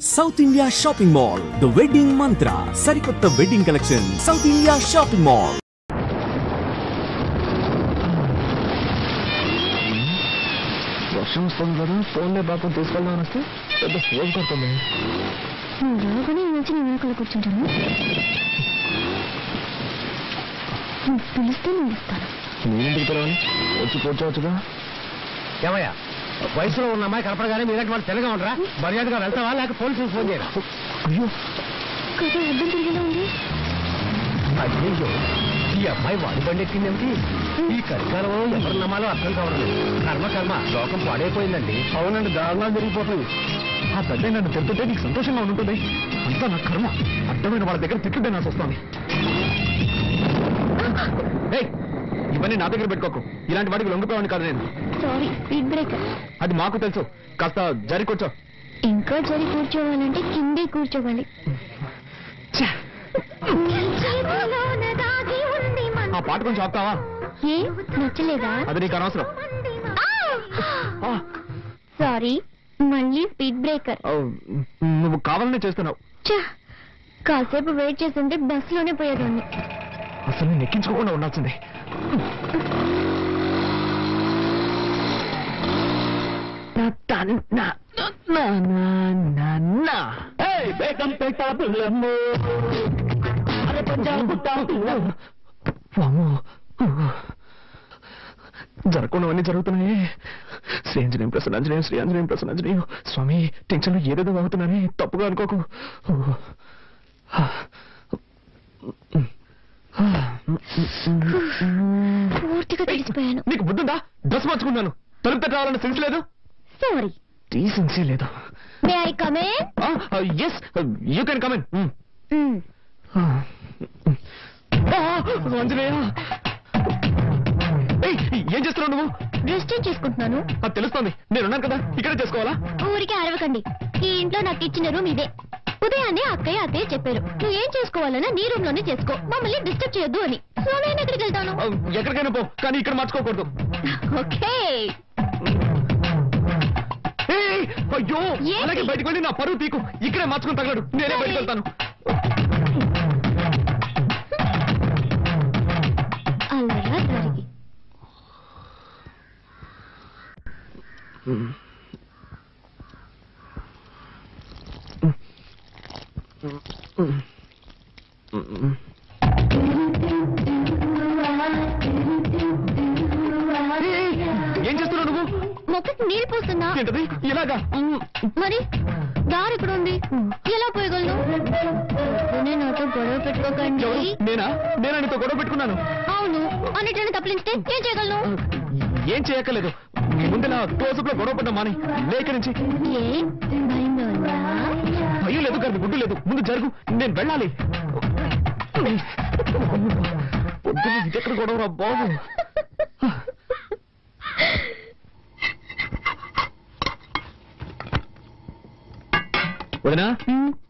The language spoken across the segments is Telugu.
South India Shopping Mall, The Wedding Mantra, Sarikotta Wedding Collection, South India Shopping Mall. వర్షం వస్తుంది కదా, ఫోన్లే బాబు తీసుకెళ్దామని వస్తే పెద్ద ఫోన్ కొడుతుంది. రాగానే వచ్చి నేను వెనకాల కూర్చుంటాను. పిలిస్తే నేను ఇస్తాను. నేనింటికి పిలవని వచ్చి కూర్చోవచ్చుగా. ఏమయ్యా, వయసులో ఉన్న అమ్మాయి కనపడగానే మీరంటే వాళ్ళు తెల్లగా ఉండరా? మర్యాదగా వెళ్తావా లేక పోలీసులకు ఫోన్ చేయరా? అయ్యో కదా అర్థం తిరిగేలా ఉంది. అయ్యో, ఈ అమ్మాయి వాడి బండి ఎక్కిందేమిటి? ఈ కలికాలంలో ఎవరు నమ్మాలో అర్థం కావడం. కర్మ లోకం పాడైపోయిందండి. అవునండి, దారుణాలు జరిగిపోతుంది. ఆ పెద్ద నన్ను తిరుగుతుంటే నీకు సంతోషంగా ఉంటుంది. అంతా నా కర్మ. అడ్డమైన వాళ్ళ దగ్గర తిట్టుంటే నాకు వస్తుంది. ఇవన్నీ నా దగ్గర పెట్టుకోకు. ఇలాంటి వాడికి లొంగిపోవాలని కాదు నేను. Sorry, speed breaker. అది మాకు తెలుసు. కాస్త జరి కూర్చో. ఇంకా జరి కూర్చోవాలంటే కిందే కూర్చోవాలి. ఆ పాట కొంచెం ఆపుతావా? ఏ నచ్చలేదా? అది నీకు అనవసరం. సారీ, మళ్ళీ స్పీడ్ బ్రేకర్. నువ్వు కావాలనే చేస్తున్నావు. కాసేపు వెయిట్ చేస్తుంటే బస్సులోనే పోయేదాన్ని. అసలు నేను ఎక్కించుకోకుండా ఉండాల్సిందే. జరగకుండావన్నీ జరుగుతున్నాయి. శ్రీ ఆంజనేయం ప్రసన్నాంజనేయం, శ్రీ ఆంజనేయం ప్రసన్నాంజనేయం. స్వామి, టెన్షన్ లో ఏదేదో అవుతున్నానే, తప్పుగా అనుకోకు. పూర్తిగా తెలిసిపోయాను. నీకు బుద్ధుందా? డ్రెస్ మార్చుకున్నాను. తలుపు తట్ట రావాలన్న సెన్స్ లేదు. సారీ, డీసెన్సీ లేదు. May I come in? yes, you can come in. Anjaneya, ఏం చేస్తున్నావు నువ్వు? డ్రెస్ చేంజ్ చేసుకుంటున్నాను. అది తెలుస్తోంది. నేనున్నాను కదా, ఇక్కడే చేసుకోవాలా? ఊరికే అరవకండి. ఈ ఇంట్లో నాకు ఇచ్చిన రూమ్ ఇదే. ఉదయాన్నే అక్కయ్య అదే చెప్పారు, నువ్వు ఏం చేసుకోవాలన్నా నీ రూమ్ లోనే చేసుకో, మమ్మల్ని డిస్టర్బ్ చేయొద్దు అని. సో నేను ఎక్కడికి వెళ్తాను? ఎక్కడికైనా పో, కానీ ఇక్కడ మార్చుకోకూడదు. ఓకే. అయ్యో, అలాగే బయటకు వెళ్ళి నా పరువు తీకు. ఇక్కడే మార్చుకుని తగలడు. నేనే బయటకు వెళ్తాను. అలా జరిగి ఏం చేస్తున్నావు నువ్వు? మొక్కకి నీళ్ళు పోస్తున్నా. ఏంటది? ఇలాగా? మరి దారి ఇక్కడ ఉంది, ఎలా పోయగలను? నాతో గొడవ పెట్టుకోకండి. నేనా నీతో గొడవ పెట్టుకున్నాను? అవును, అన్నిటిని తప్పించితే ఏం చేయగలను? ఏం చేయక్కర్లేదు. ముందులా క్లోజప్ లో గొడవ పడ్డా మాని. లేక నుంచి ఏ భయంగా ఉందా? భయం లేదు కానీ గుడ్డు లేదు. ముందు జరుగు, నేను వెళ్ళాలి. ఎక్కడ గొడవరా బాబు? వదినా,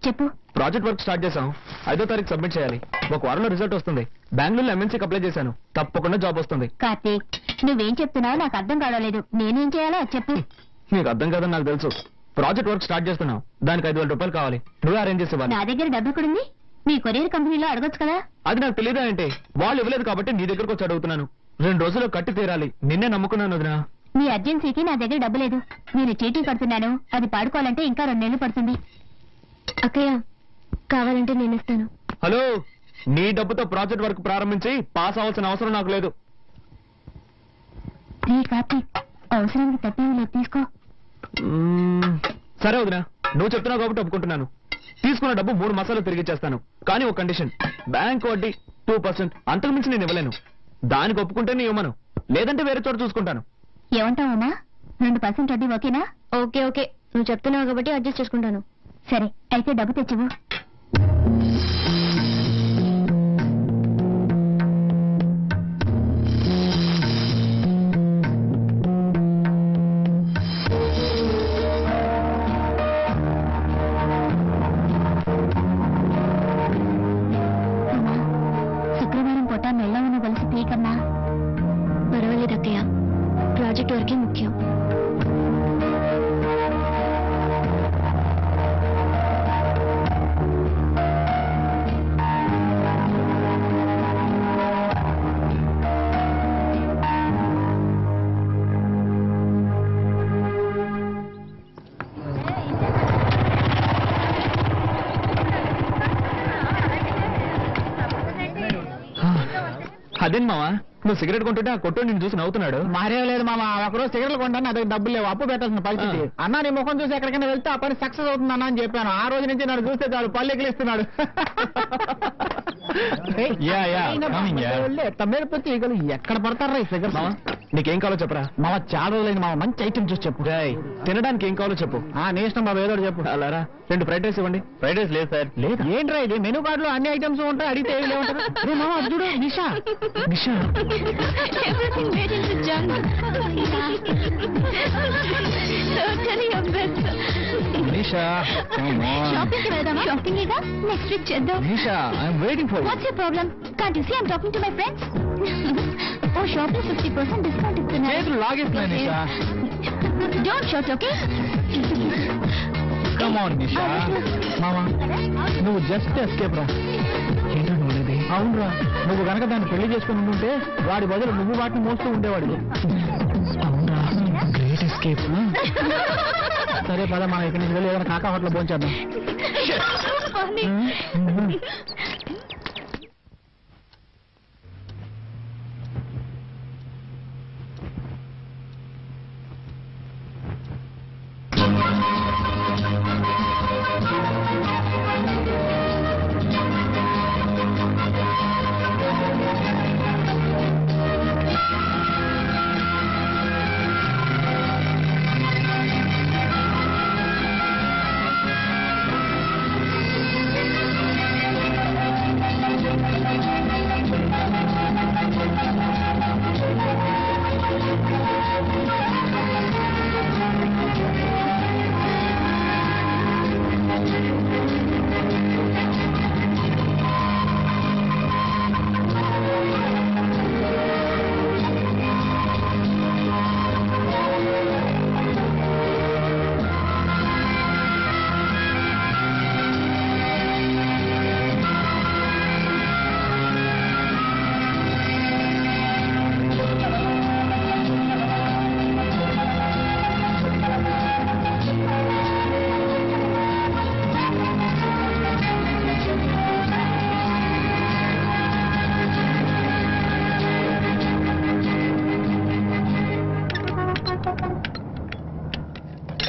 చెప్పు. ప్రాజెక్ట్ వర్క్ స్టార్ట్ చేశాం. 5వ తారీఖు సబ్మిట్ చేయాలి. ఒక వారంలో రిజల్ట్ వస్తుంది. బెంగళూరులో ఎంఎన్సీకి అప్లై చేశాను. తప్పకుండా జాబ్ వస్తుంది. కార్తీక్, నువ్వేం చెప్తున్నావు నాకు అర్థం కావలేదు. నేనేం చేయాలో చెప్పు. నీకు అర్థం కాదని నాకు తెలుసు. ప్రాజెక్ట్ వర్క్ స్టార్ట్ చేస్తున్నావు. దానికి 5,000 రూపాయలు కావాలి. నువ్వే అరేంజ్ చేసేవాళ్ళు. నా దగ్గర డబ్బు ఎక్కడుంది? మీ కొరియర్ కంపెనీలో అడగొచ్చు కదా. అది నాకు తెలియదా అంటే? వాళ్ళు ఇవ్వలేదు కాబట్టి నీ దగ్గరకు వచ్చి అడుగుతున్నాను. 2 రోజుల్లో కట్టి తీరాలి. నిన్నే నమ్ముకున్నాను వదినా. మీ అర్జెన్సీకి నా దగ్గర డబ్బు లేదు. నేను చీటీ కడుతున్నాను. అది పాడుకోవాలంటే ఇంకా 2 నెలలు పడుతుంది. అక్కయ్య, కావాలంటే నేను ఇస్తాను. హలో, నీ డబ్బుతో ప్రాజెక్ట్ వర్క్ ప్రారంభించి పాస్ అవ్వాల్సిన అవసరం నాకు లేదు. కార్తీక్, అవసరానికి తప్పేమి తీసుకో. సరే వదినా, నువ్వు చెప్తున్నావు కాబట్టి ఒప్పుకుంటున్నాను. తీసుకున్న డబ్బు 3 మాసాలు తిరిగి ఇచ్చేస్తాను. కానీ ఒక కండిషన్, బ్యాంక్ వడ్డీ 2%. అంతకు మించి నేను ఇవ్వలేను. దానికి ఒప్పుకుంటే నీ ఇవ్వమను, లేదంటే వేరే చోట చూసుకుంటాను. ఏమంటావమ్మా? 2% వడ్డీ ఓకేనా? ఓకే ఓకే, నువ్వు చెప్తున్నావు కాబట్టి అడ్జస్ట్ చేసుకుంటాను. సరే, అయితే డబ్బు తెచ్చివు. శుక్రవారం పూట మెల్లవను కలిసి పీకమ్మా. పర్వాలేదు అక్కయ్య, ప్రాజెక్ట్ వరకే ముఖ్యం. అదేం మావా నువ్వు సిగరెట్ కొంటుంటే ఆ కొట్టు నిన్ను చూసి నవ్వుతున్నాడు. మారేం లేదు మామ, ఒకరోజు సిగరెట్లు కొంటాను, అదే డబ్బులు లేవు, అప్పు పెట్టాల్సిన పరిస్థితి. అన్న నీ ముఖం చూసి ఎక్కడికైనా వెళ్తే ఆ పని సక్సెస్ అవుతుంది అన్న అని చెప్పాను. ఆ రోజు నుంచి నన్ను చూస్తే చాలు పల్లెకిలిస్తున్నాడు. తమ్మేడిపోతే ఈగలు ఎక్కడ పడతారా ఈ ఫిగర్? నీకేం కావాలో చెప్పరా? మామ చాలా రోజులైంది మామ, మంచి ఐటమ్ చూసి చెప్పు. తినడానికి ఏం కావాలో చెప్పు. నీ ఇష్టం బాబు, ఏదో చెప్పు. అలారా 2 ఫ్రైడ్ రైస్ ఇవ్వండి. ఫ్రైడ్ రైస్ లేదు సార్. లేదా ఏంట్రా ఇది, మెనూ కార్డులో అన్ని ఐటమ్స్ ఉంటాయి, అడిగితే ఏమి లేవుంటారు. మామ అది చూడు, నిషా. నిషా Everything made into junk. Totally a mess. Nisha Shopping కి వెళ్దామా? Shopping ఇగా నెక్స్ట్ వీక్ చేద్దాం. Nisha I'm waiting for you. What's your problem? Can't you see I'm talking to my friends? Oh, shopping 50% discount ఇస్తున్నారు. చేతులు లాగేస్తున్నాయి Nisha. Don't shout, okay? Come on Nisha. మామ నువ్వు జస్ట్ ఎస్కేప్ రా. ఏంటో నువ్వునేది? అవునరా, నువ్వు గనక దాన్ని పెళ్లి చేసుకుని ఉంటే వాడి బదులు నువ్వు వాటిని మోస్తూ ఉండేవాడు. అవునా, గ్రేట్ ఎస్కేప్. సరే పద, మనం ఇక్కడి నుంచి వెళ్ళి ఏదైనా కాకా హోటల్ భోంచేద్దాం. Funny.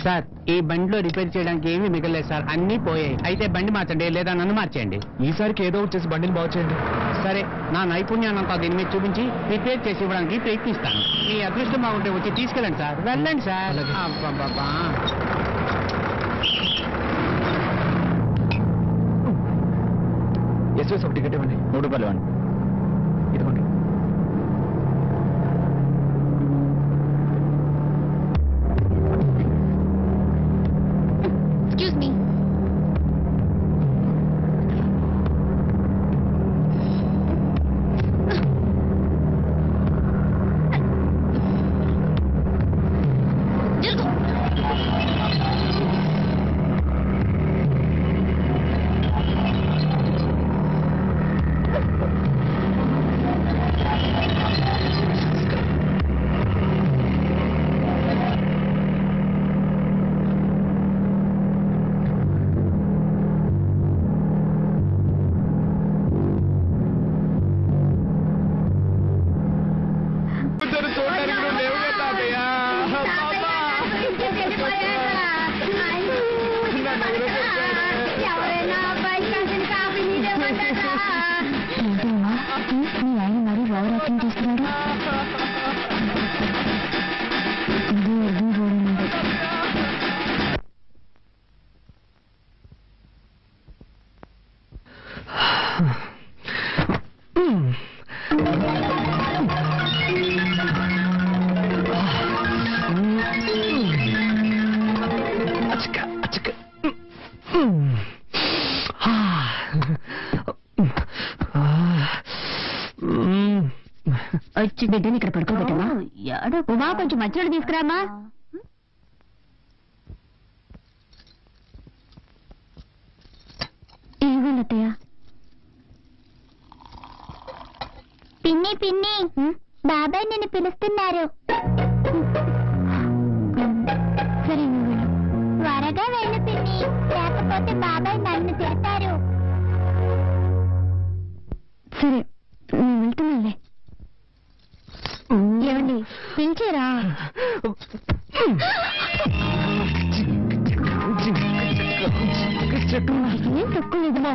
సార్ ఈ బండిలో రిపేర్ చేయడానికి ఏమీ మిగలేదు సార్, అన్ని పోయాయి. అయితే బండి మార్చండి, లేదా నన్ను మార్చేయండి. ఈసారికి ఏదో వచ్చేసి బండిని బాగు చేయండి. సరే, నా నైపుణ్యాన్నంతా దీని మీద చూపించి రిపేర్ చేసి ఇవ్వడానికి ప్రయత్నిస్తాను. మీ అదృష్టం బాగుంటే వచ్చి తీసుకెళ్ళండి సార్. వెళ్ళండి సార్. అబ్బబ్బబ్బా. ఎస్ఎస్ ఒక టికెట్ ఇవ్వండి. 3 రూపాయలు ఇవ్వండి. ఇదిగోండి. Excuse me. వచ్చి బిడ్డని ఇక్కడ పడుకోబెట్టమా. ఉమా కొంచెం మధ్యలో తీసుకురామా. ఏమన్నయ్య? పిన్ని పిన్ని, బాబాయ్ నిన్ను పిలుస్తున్నారు. సరే నువ్వు వెళ్ళు. త్వరగా వెళ్ళు పిన్ని, లేకపోతే బాబాయ్ నన్ను తిడతారు. సరే నేను వెళ్తున్నానులే. ఏమండి పిలిచారా? ఏం తక్కువ లేదమ్మా.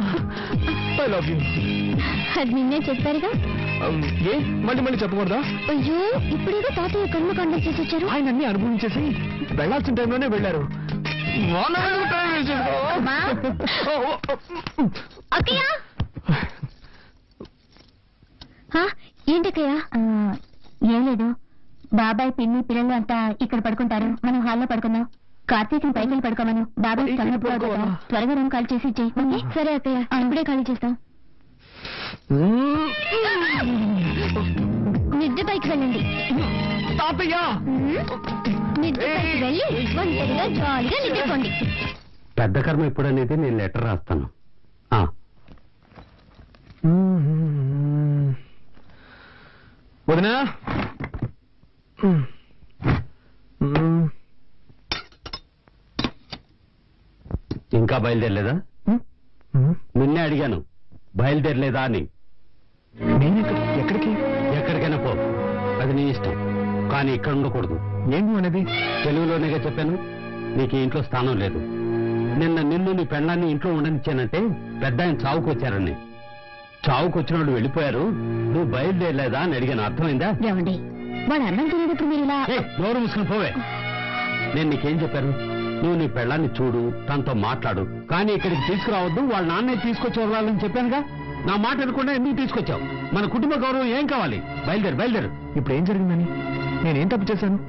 I love you. అది నిన్నే చెప్పారుగా. ఏ మళ్ళీ మళ్ళీ చెప్పకూడదా? అయ్యో ఇప్పుడేదో తాతయ్య కర్మకాండం చేసి వచ్చారు. ఆయన అన్ని అనుభవించేసి వెళ్లాల్సిన టైంలోనే వెళ్ళారు. అక్కయ్య ఏంటక్కయ్య? ఏం లేదు, బాబాయ్ పిన్ని పిల్లలు అంతా ఇక్కడ పడుకుంటారు, మనం హాల్లో పడుకుందాం. కార్తీక్ని పైకి పడుకోమను. బాబాయ్ త్వరగా రూమ్ ఖాళీ చేసి ఇచ్చేయి. సరే అక్కయ్య, ఇప్పుడే ఖాళీ చేస్తాం. నిద్ర పైకి వెళ్ళండి. నిద్ర పైకి వెళ్ళి ఒంటరిగా జాలీగా నిద్రపోండి. పెద్ద కర్మ ఎప్పుడనేది నేను లెటర్ రాస్తాను. వదినా, ఇంకా బయలుదేరలేదా? నిన్నే అడిగాను బయలుదేరలేదా అని. నేను ఎక్కడికి? ఎక్కడికైనా పో, అది నీ ఇష్టం, కానీ ఇక్కడ ఉండకూడదు. ఏంటి అనేది? తెలుగులోనేగా చెప్పాను, నీకు ఇంట్లో స్థానం లేదు. నిన్ను నీ పెళ్ళాన్ని ఇంట్లో ఉండనిచ్చానంటే పెద్ద ఆయన చావుకు వచ్చారని. చావుకు వచ్చిన వాళ్ళు వెళ్ళిపోయారు, నువ్వు బయలుదేరలేదా అని అడిగాను. అర్థమైందా? ఏమండి వాడు అన్నం తినేటప్పుడు మీరు ఇలా నోరు మూసుకుని పోవే. నేను నీకేం చెప్పాను? నువ్వు నీ పెళ్ళాన్ని చూడు, తనతో మాట్లాడు, కానీ ఇక్కడికి తీసుకురావద్దు, వాళ్ళ నాన్నే తీసుకొచ్చి వదలాలని చెప్పానుగా. నా మాట అనుకుండా ఎందుకు తీసుకొచ్చావు? మన కుటుంబ గౌరవం ఏం కావాలి? బయలుదేరు. ఇప్పుడు ఏం జరిగిందని? నేనేం తప్పు చేశాను?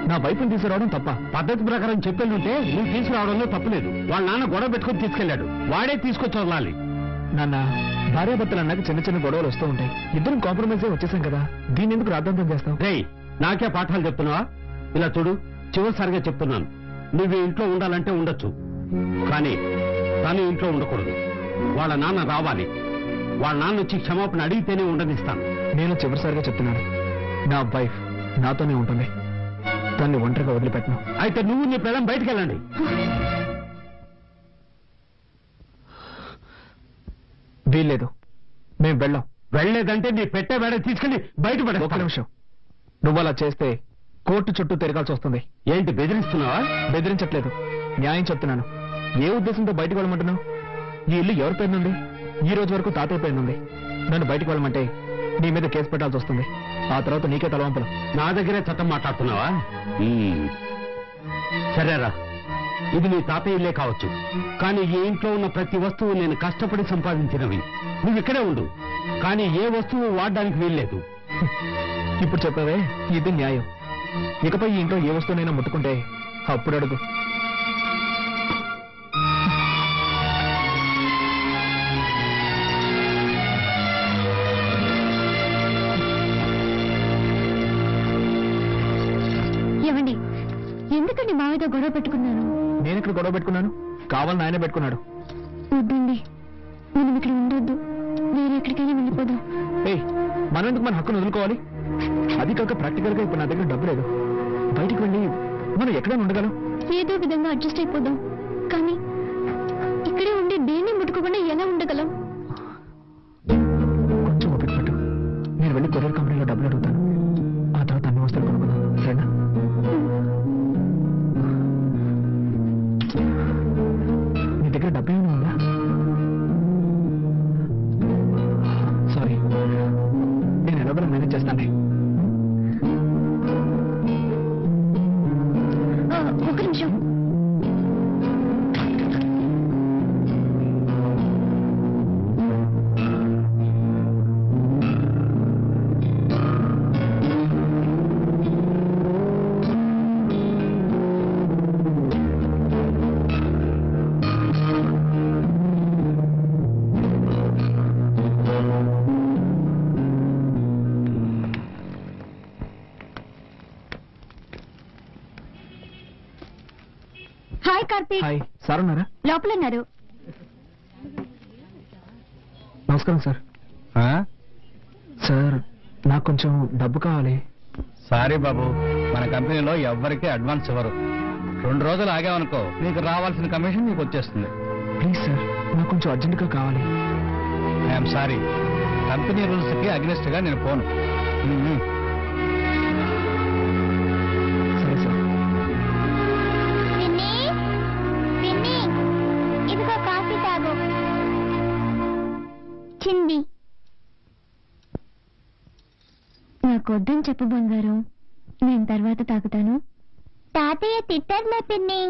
నా వైపుని తీసుకురావడం తప్ప? పద్ధతి ప్రకారం చెప్పేళ్ళుంటే నువ్వు తీసుకురావడంలో తప్పులేదు. వాళ్ళ నాన్న గొడవ పెట్టుకుని తీసుకెళ్లాడు, వాడే తీసుకొచ్చి వదలాలి. నాన్న, భార్యాభర్తలు అన్నాక చిన్న చిన్న గొడవలు వస్తూ ఉంటాయి. ఇద్దరం కాంప్రమైజ్ వచ్చేసాం కదా, దీన్ని ఎందుకు రాద్ధాంతం చేస్తాం? రేయ్, నాకే పాఠాలు చెప్తున్నావా? ఇలా చూడు, చివరిసారిగా చెప్తున్నాను, నువ్వు ఇంట్లో ఉండాలంటే ఉండొచ్చు, కానీ తను ఇంట్లో ఉండకూడదు. వాళ్ళ నాన్న రావాలి, వాళ్ళ నాన్న వచ్చి క్షమాపణ అడిగితేనే ఉండనిస్తాను. నేను చివరిసారిగా చెప్తున్నాను, నా వైఫ్ నాతోనే ఉంటుంది, తన్ని ఒంటరిగా వదిలిపెట్టను. అయితే నువ్వు నీ పిల్లం బయటికి వెళ్ళండి. వీల్లేదు, మేము వెళ్ళాం. వెళ్ళలేదంటే నీ పెట్టే వేడ తీసుకెళ్లి బయటపడే. ఒక్క నిమిషం, నువ్వు అలా చేస్తే కోర్టు చుట్టూ తిరగాల్సి వస్తుంది. ఏంటి బెదిరిస్తున్నావా? బెదిరించట్లేదు, న్యాయం చెప్తున్నాను. ఏ ఉద్దేశంతో బయటకు వెళ్ళమంటున్నావు? ఈ ఇల్లు ఎవరి పేరునుంది? ఈ రోజు వరకు తాతయ్య పేరునుంది. నన్ను బయటకు వెళ్ళమంటే నీ మీద కేసు పెట్టాల్సి వస్తుంది. ఆ తర్వాత నీకే తలవంపలు. నా దగ్గరే చట్టం మాట్లాడుతున్నావా? సరేరా, ఇది నీ తాతయ్య ఇల్లే కావచ్చు, కానీ ఈ ఇంట్లో ఉన్న ప్రతి వస్తువు నేను కష్టపడి సంపాదించినవి. నువ్వు ఇక్కడే ఉండు, కానీ ఏ వస్తువు వాడడానికి వీల్లేదు. ఇప్పుడు చెప్పావే, ఇది న్యాయం. ఇకపై ఈ ఇంట్లో ఏ వస్తువునైనా ముట్టుకుంటే అప్పుడు అడుగు. ఏమండి, ఎందుకండి మావితో గొడవ పెట్టుకున్నాను? నేను ఇక్కడ గొడవ పెట్టుకున్నాను, కావాలని ఆయనే పెట్టుకున్నాడు. వద్దండి, మనం ఇక్కడ ఉండొద్దు, వేరే ఎక్కడికైనా వెళ్ళిపోదాం. ఏయ్, మనం ఎందుకు మన హక్కును వదులుకోవాలి? అది కాక ప్రాక్టికల్ గా ఇప్పుడు నా దగ్గర డబ్బు లేదు. బయటికి వెళ్ళి మనం ఎక్కడైనా ఉండగలం. ఏదో విధంగా అడ్జస్ట్ అయిపోదాం, కానీ ఇక్కడే ఉండి దేన్ని ముట్టుకోకుండా ఎలా ఉండగలం? కొంచెం ఓపిక పట్టు, నేను వెళ్ళి కొరియర్ కంపెనీలో డబ్బులు అడుగుతాను. ఆ తర్వాత అన్ని వస్తువులు కొనుక్కుందాం, సరేనా? నీ దగ్గర డబ్బు ఏమైనా ఉందా? సారీ, నేను ఎలాగో మేనేజ్ చేస్తాను. ఒక నిమిషం. హాయ్ కార్తీక్. హాయ్, సార్ ఉన్నారా? లోపల ఉన్నారు. నమస్కారం సార్. సార్, నాకు కొంచెం డబ్బు కావాలి. సారీ బాబు, మన కంపెనీలో ఎవ్వరికీ అడ్వాన్స్ ఇవ్వరు. 2 రోజులు ఆగామనుకో, నీకు రావాల్సిన కమిషన్ నీకు వచ్చేస్తుంది. ప్లీజ్ సార్, నాకు కొంచెం అర్జెంటుగా కావాలి. ఐఎమ్ సారీ, కంపెనీ రూల్స్ కి అగ్నెస్ట్ గా నేను పోను. కాఫీ తాగు. చింది నాకు వద్దని చెప్పు బంగారం, నేను తర్వాత తాగుతాను. తాతయ్య తిట్టర్లే పిన్ని.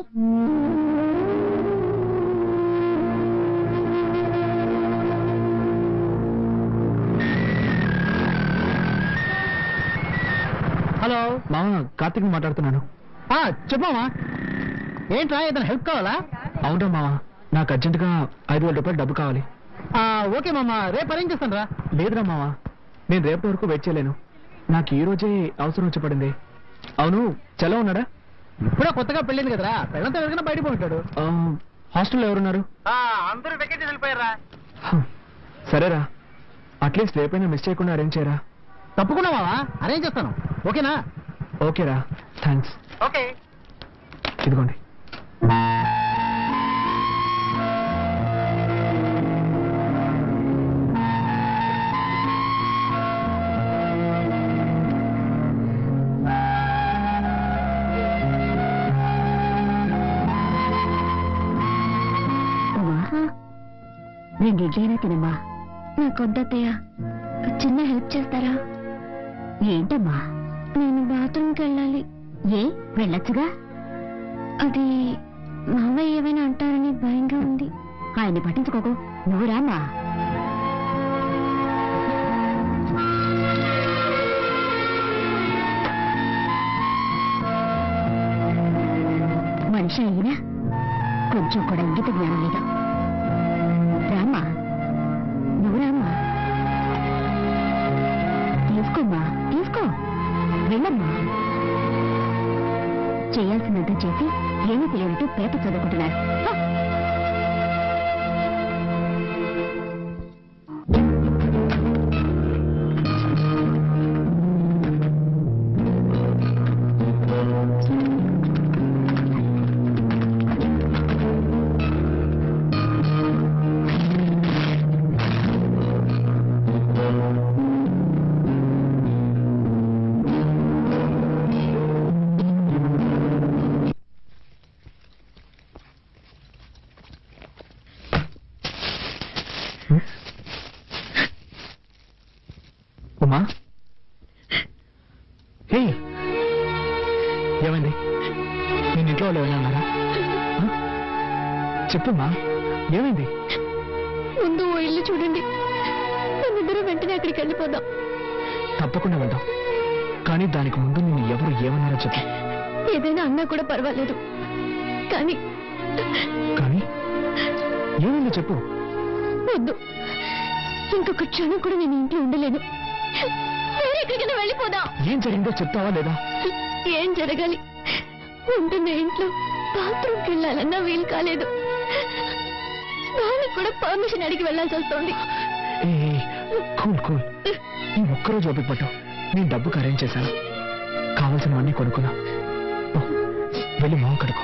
హలో మామ, కార్తీక్ మాట్లాడుతున్నాను. చెప్పమ్మా. ఏంట్రా, ఏదైనా హెల్ప్ కావాలా? అవునా మామ, నాకు అర్జెంటుగా 5,000 రూపాయలు డబ్బు కావాలి. ఓకే మామ, రేపు అరేంజ్ చేస్తాను రా. లేదురా మామ, నేను రేపటి వరకు వెయిట్ చేయలేను. నాకు ఈ రోజే అవసరం వచ్చి పడింది. అవును, చలో ఉన్నాడా? ఇప్పుడే కొత్తగా పెళ్ళింది కదరా, పెళ్ళంతా ఎవరికైనా బయట పోయింటాడు. హాస్టల్లో ఎవరున్నారు? అందరూ వెకేషన్ వెళ్ళిపోయారా. సరేరా, అట్లీస్ట్ రేపైనా మిస్ చేయకుండా అరేంజ్ చేయరా. తప్పకుండా మావా, అరేంజ్ చేస్తాను. ఓకేనా? ఓకేరా, థ్యాంక్స్. ఓకే. ఇదిగోండి. రెండు ఇడ్లైనా తినమ్మా. నాకు వద్దయ్య, చిన్న హెల్ప్ చేస్తారా? ఏంటమ్మా? నేను బాత్రూమ్కి వెళ్ళాలి. ఏ, వెళ్ళొచ్చుగా. అది మావయ్య ఏమైనా అంటారని భయంగా ఉంది. ఆయన్ని పట్టించుకోకు, నువ్వు రామ్మా. మనిషి అయినా కొంచెం కూడా ఇంగిత జ్ఞానం లేదు. రామ్మా, నువ్వు రామ్మా. తీసుకోమ్మా, తీసుకో, వెళ్ళమ్మా. చేయాల్సినంత చేసి ఏమీ తెలియనట్టు పేపర్ చదువుకుంటున్నారు. ఉమా, హే, ఏమైంది? నేను ఇంట్లో వాళ్ళు ఏమైనా అన్నారా? చెప్పుమా, ఏమైంది? ముందు ఓ ఇల్లు చూడండి, మనిద్దరం వెంటనే అక్కడికి వెళ్ళిపోదాం. తప్పకుండా వెళ్దాం, కానీ దానికి ముందు నేను ఎవరు ఏమన్నారో చెప్పు. ఏదైనా అన్నా కూడా పర్వాలేదు, కానీ కానీ ఏమైందో చెప్పు. వద్దు, ఇంకొక క్షణం కూడా నేను ఇంట్లో ఉండలేను. వేరే ఎక్కడికైనా వెళ్ళిపోదాం. ఏం జరిగిందో చెప్తావా లేదా? ఏం జరగాలి? ఉంటున్న ఇంట్లో బాత్రూమ్కి వెళ్ళాలన్నా వీలు కాలేదు. వాళ్ళకి కూడా పర్మిషన్ అడిగి వెళ్ళాల్సి వస్తుంది. కూల్ కూల్, ఈ ఒక్కరోజు ఓపిక పట్టు. నేను డబ్బుకి అరేంజ్ చేశాను, కావాల్సినవన్నీ కొనుక్కున్నా. వెళ్ళి మొహం కడుకో,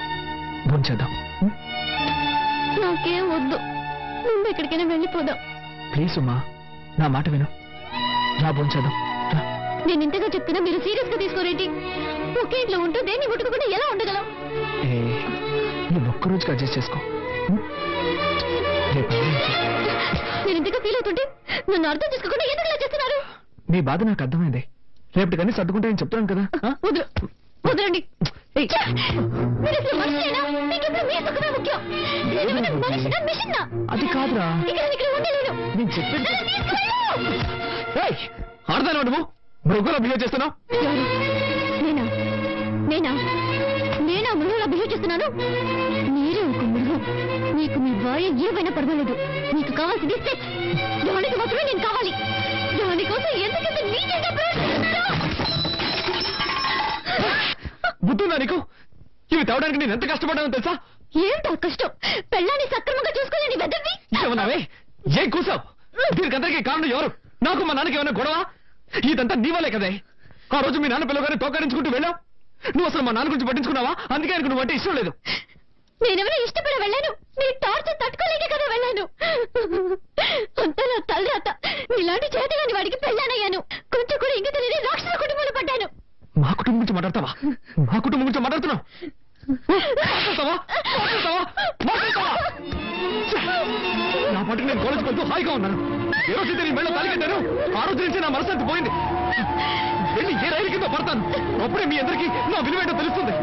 భోంచేద్దాం. నాకేం వద్దు, ముందు ఎక్కడికైనా వెళ్ళిపోదాం. ప్లీజ్ ఉమ్మా, నా మాట విను. రా, భోంచేద్దాం. నేను ఇంతగా చెప్తున్నా, మీరు సీరియస్ గా తీసుకోరేంటి? ఒకే ఇంట్లో ఉంటూ దేన్ని ముట్టుకోకుండా ఎలా ఉండగలం? నువ్వు ఒక్కరోజుకి అడ్జస్ట్ చేసుకో. నేను ఇంతగా ఫీల్ అవుతుంటే నన్ను అర్థం చేసుకోకుండా ఎందుకు ఇలా చేస్తున్నారు? నీ బాధ నాకు అర్థమైంది. రేపటి కానీ సర్దుకుంటాయని చెప్తాను కదా. వదలండి. మీరు అసలు మనిషేనా? మీకెప్పుడు మీ సుఖమే ముఖ్యం. నేనేమైనా మనిషినా, మిషన్నా? అది కాదురా, ఇక్కడ ఉండలేను. నేను చెప్పేది. ఆడదాను నువ్వు మృగంలా బిహేవ్ చేస్తున్నావు. నేనా నేనా నేనా మృగంలా బిహేవ్ చేస్తున్నాను? మీరే ఒక మృగం. మీకు మీ భార్య ఏమైనా పర్వాలేదు. మీకు కావాల్సింది సెక్స్. దానికి మాత్రమే నేను కావాలి. దానికోసం ఎంతకంత నీచంగా ప్రవర్తిస్తున్నారో. బుద్ధుందా నీకు? ఇవి తేవడానికి నేను ఎంత కష్టపడ్డానో తెలుసా? ఏంటో కష్టం? పెళ్ళాన్ని సక్రమంగా చూసుకోలేని వెదవి. ఏమన్నావే? ఏం కూసావు? దీనికందరికీ కారణం ఎవరు? నాకు మా నాన్నకి ఏమైనా గొడవ? ఇదంతా నీ వల్లే కదే. ఆ రోజు మీ నాన్న పిల్లగానే తోకరించుకుంటూ వెళ్ళావు. నువ్వు అసలు మా నాన్న గురించి పట్టించుకున్నావా? అందుకే ఆయనకు నువ్వు అంటే ఇష్టం లేదు. నేనెవరో ఇష్టపడి వెళ్ళాను. నీ టార్చర్ తట్టుకోలేకే కదా వెళ్ళాను. అంతా నా తలరాత. ఇలాంటి చేతగాని వాడికి పెళ్ళానయ్యాను. కొంచెం కూడా ఇంక తెలియని రాక్షస కుటుంబంలో పడ్డాను. మా కుటుంబం గురించి మాట్లాడతావా? మా కుటుంబం గురించి మాట్లాడుతున్నావు? మాట్లాడతావా? మటుకు నేను కాలేజ్కి వెళ్తూ హాయిగా ఉన్నాను. ఏ రోజైతే నీ మెళ్ళ తాళి కట్టాను ఆ రోజు నుంచి నా మనసంతా పోయింది. వెళ్ళి ఏ రైలు కింద పడతాను, అప్పుడే మీ అందరికీ నా విలువేంటో తెలుస్తుంది.